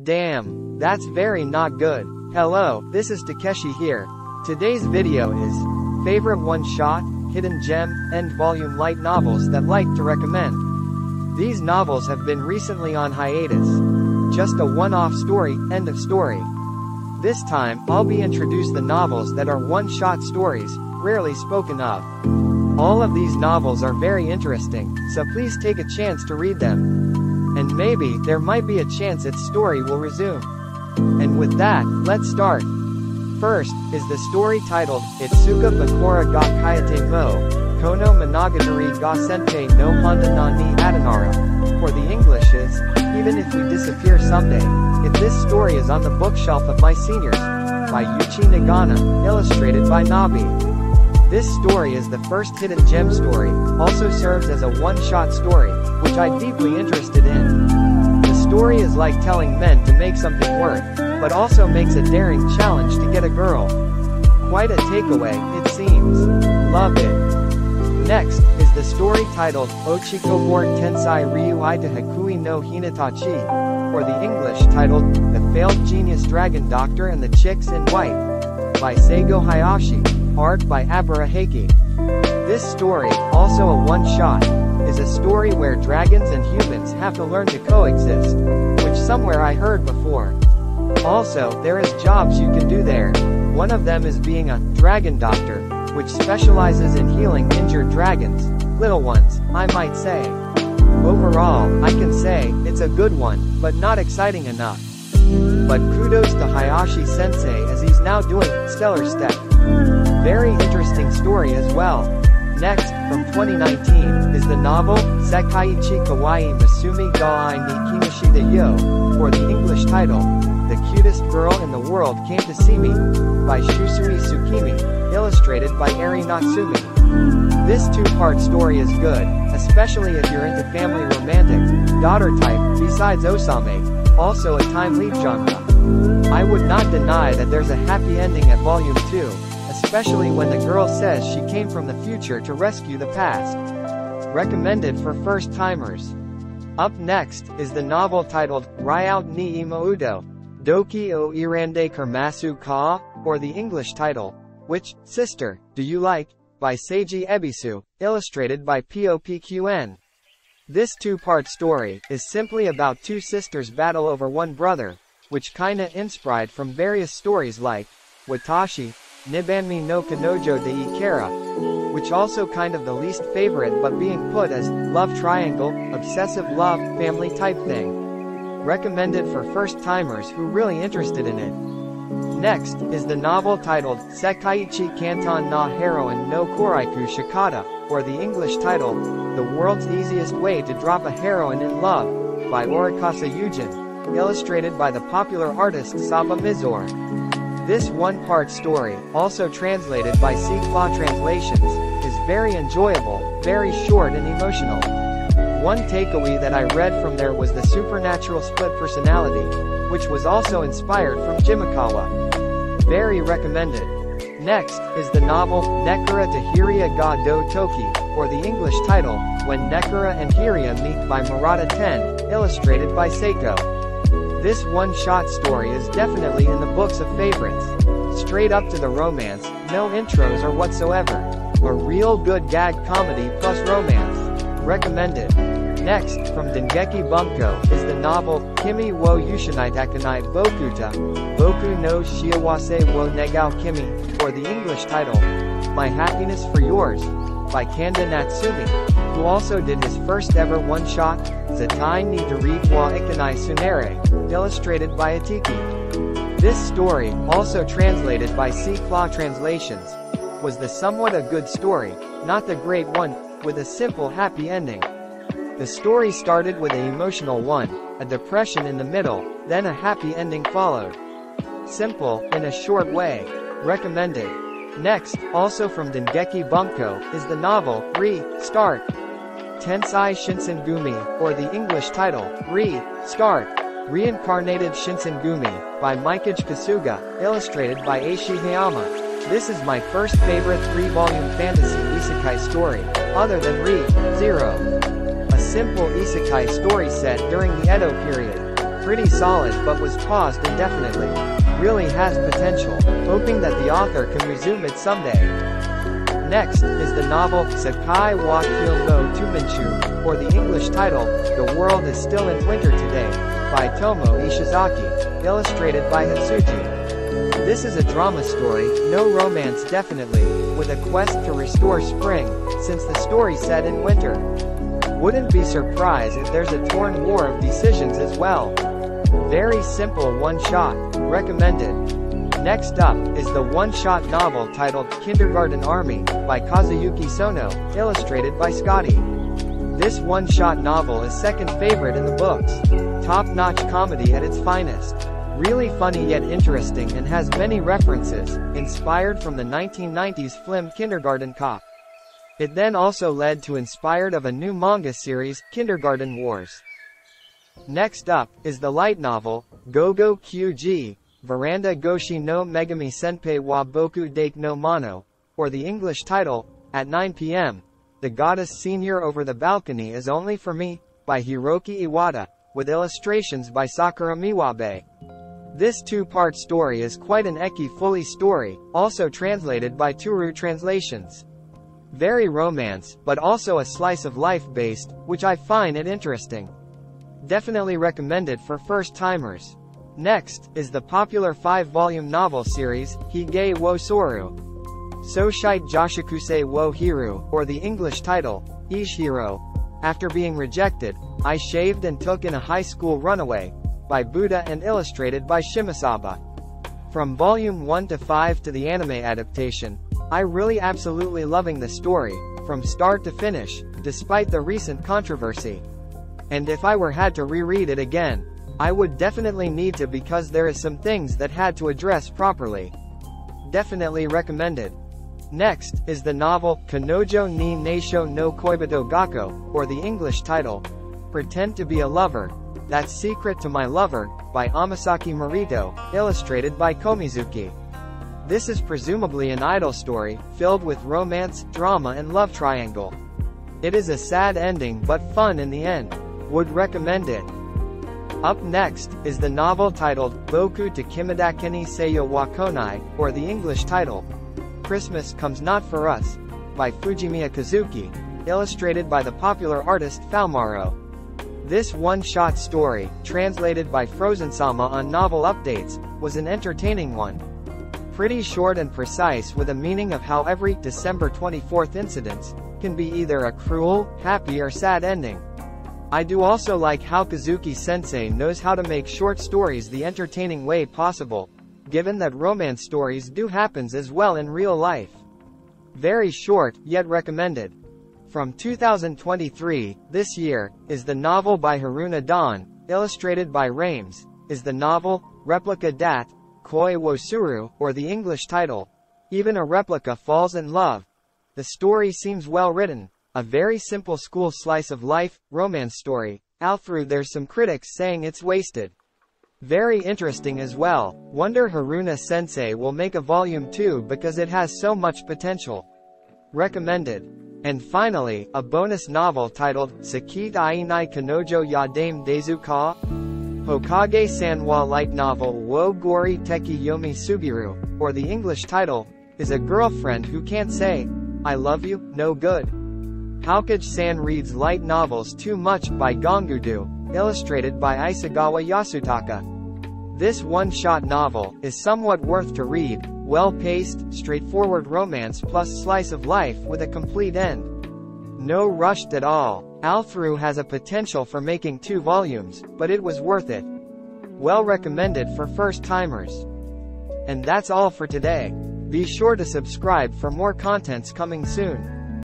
Damn, that's very not good. Hello, this is Takeshi here. Today's video is favorite one-shot, hidden gem, end volume light novels that like to recommend. These novels have been recently on hiatus. Just a one-off story, end of story. This time, I'll be introduce the novels that are one-shot stories, rarely spoken of. All of these novels are very interesting, so please take a chance to read them. And maybe, there might be a chance its story will resume. And with that, let's start. First, is the story titled, Itsuka Bakura ga Kayate mo, Kono Monogatari ga Senpei no Honda na ni Adanara. Or the English is, Even If We Disappear Someday, If This Story Is on the Bookshelf of My Seniors, by Yuchi Nagana, illustrated by Nabi. This story is the first hidden gem story, also serves as a one-shot story, which I'm deeply interested in. The story is like telling men to make something work, but also makes a daring challenge to get a girl. Quite a takeaway, it seems. Love it. Next, is the story titled, Ochikobore Tensai Ryu Ita Hakui no Hinatachi, or the English titled, The Failed Genius Dragon Doctor and the Chicks in White, by Seigo Hayashi, art by Abara Heiki. This story, also a one-shot, is a story where dragons and humans have to learn to coexist, which somewhere I heard before. Also, there is jobs you can do there. One of them is being a dragon doctor, which specializes in healing injured dragons, little ones, I might say. Overall, I can say, it's a good one, but not exciting enough. But kudos to Hayashi Sensei as he's now doing stellar step. Very interesting story as well. Next, from 2019, is the novel, Sekaiichi Kawaii Masumi ga Ai ni Kimishida Yo, or the English title, The Cutest Girl in the World Came to See Me, by Shusui Tsukimi, illustrated by Eri Natsumi. This two-part story is good, especially if you're into family romantic, daughter type, besides Osame, also a time leap genre. I would not deny that there's a happy ending at volume 2, especially when the girl says she came from the future to rescue the past. Recommended for first-timers. Up next, is the novel titled, Ryout ni Imoudo, Doki o Irande Kermasu ka, or the English title, Which Sister Do You Like, by Seiji Ebisu, illustrated by POPQN. This two-part story is simply about two sisters battle over one brother, which kinda inspired from various stories like Watashi, Nibanmi no Kanojo de Ikera, which also kind of the least favorite but being put as love triangle, obsessive love, family type thing. Recommended for first-timers who really interested in it. Next, is the novel titled, Sekaiichi Kanton na Heroine no Koraiku Shikata, or the English title, The World's Easiest Way to Drop a Heroine in Love, by Orikasa Yujin, illustrated by the popular artist Saba Mizor. This one-part story, also translated by C-Claw Translations, is very enjoyable, very short and emotional. One takeaway that I read from there was the supernatural split personality, which was also inspired from Jimikawa. Very recommended. Next, is the novel, Nekura to Hiria ga do Toki, or the English title, When Nekura and Hiria Meet by Murata Ten, illustrated by Seiko. This one-shot story is definitely in the books of favorites. Straight up to the romance, no intros or whatsoever. A real good gag comedy plus romance. Recommended. Next, from Dengeki Bunko, is the novel, Kimi wo Yushinai Takanai Bokuta, Boku no Shiawase wo Negao Kimi, or the English title, My Happiness for Yours, by Kanda Natsumi, who also did his first ever one-shot, Zatai ni Dari wa Ikanai Tsunere, illustrated by Atiki. This story, also translated by C-Claw Translations, was the somewhat a good story, not the great one, with a simple happy ending. The story started with an emotional one, a depression in the middle, then a happy ending followed. Simple, in a short way. Recommended. Next, also from Dengeki Bunko, is the novel, Re-Start. Tensai Shinsengumi, or the English title, Re-Start. Reincarnated Shinsengumi, by Mikage Kasuga, illustrated by Eishi Hayama. This is my first favorite 3-volume fantasy isekai story, other than Re-Zero. A simple isekai story set during the Edo period. Pretty solid but was paused indefinitely. Really has potential, hoping that the author can resume it someday. Next, is the novel, Sakai wa Kyo no Tuminchu, or the English title, The World is Still in Winter Today, by Tomo Ishizaki, illustrated by Hitsuji. This is a drama story, no romance definitely, with a quest to restore spring, since the story set in winter. Wouldn't be surprised if there's a torn war of decisions as well. Very simple one-shot, recommended. Next up, is the one-shot novel titled, Kindergarten Army, by Kazuyuki Sono, illustrated by Scotty. This one-shot novel is second favorite in the books. Top-notch comedy at its finest. Really funny yet interesting and has many references, inspired from the 1990s film Kindergarten Cop. It then also led to inspired of a new manga series, Kindergarten Wars. Next up, is the light novel, Gogo QG, Veranda Goshi no Megami Senpai wa Boku Dake no Mono, or the English title, At 9 p.m., The Goddess Senior Over the Balcony is Only for Me, by Hiroki Iwata, with illustrations by Sakura Miwabe. This two-part story is quite an eki-fully story, also translated by Turu Translations. Very romance, but also a slice of life based, which I find it interesting. Definitely recommended for first-timers. Next, is the popular 5-volume novel series, Hige wo Soru. Soshite Joshikusei wo Hiru, or the English title, Ishiro. After being rejected, I Shaved and Took in a High School Runaway, by Buddha and illustrated by Shimasaba. From volume 1 to 5 to the anime adaptation, I really absolutely loving the story, from start to finish, despite the recent controversy. And if I were had to reread it again, I would definitely need to because there is some things that had to address properly. Definitely recommended. Next, is the novel, Kanojo ni Neisho no Koibito Gakko, or the English title, Pretend to be a Lover, That's Secret to My Lover, by Amasaki Morito, illustrated by Komizuki. This is presumably an idol story, filled with romance, drama and love triangle. It is a sad ending but fun in the end. Would recommend it. Up next, is the novel titled, Boku to Kimidakeni Seiyo wa Konai, or the English title, Christmas Comes Not For Us, by Fujimiya Kazuki, illustrated by the popular artist Falmaro. This one-shot story, translated by Frozen-sama on Novel Updates, was an entertaining one. Pretty short and precise with a meaning of how every December 24th incident can be either a cruel, happy or sad ending. I do also like how Kazuki-sensei knows how to make short stories the entertaining way possible, given that romance stories do happens as well in real life. Very short, yet recommended. From 2023, this year, is the novel by Haruna Dawn, illustrated by Raimu, is the novel, Replica Dat, Koi wo Suru, or the English title, Even a Replica Falls in Love. The story seems well written, a very simple school slice of life, romance story, although there's some critics saying it's wasted. Very interesting as well, wonder Haruna Sensei will make a volume 2 because it has so much potential. Recommended. And finally, a bonus novel titled, Sakit Ainai Kanojo ya Dame Dezu Ka? Hokage-san wa light novel wo Gori Teki Yomi Sugiru, or the English title, is a girlfriend who can't say, I love you, no good. Haukage-san reads light novels too much by Gongudu, illustrated by Isagawa Yasutaka. This one-shot novel is somewhat worth to read, well-paced, straightforward romance plus slice of life with a complete end. No rushed at all. Althru has a potential for making 2 volumes, but it was worth it. Well recommended for first-timers. And that's all for today. Be sure to subscribe for more contents coming soon.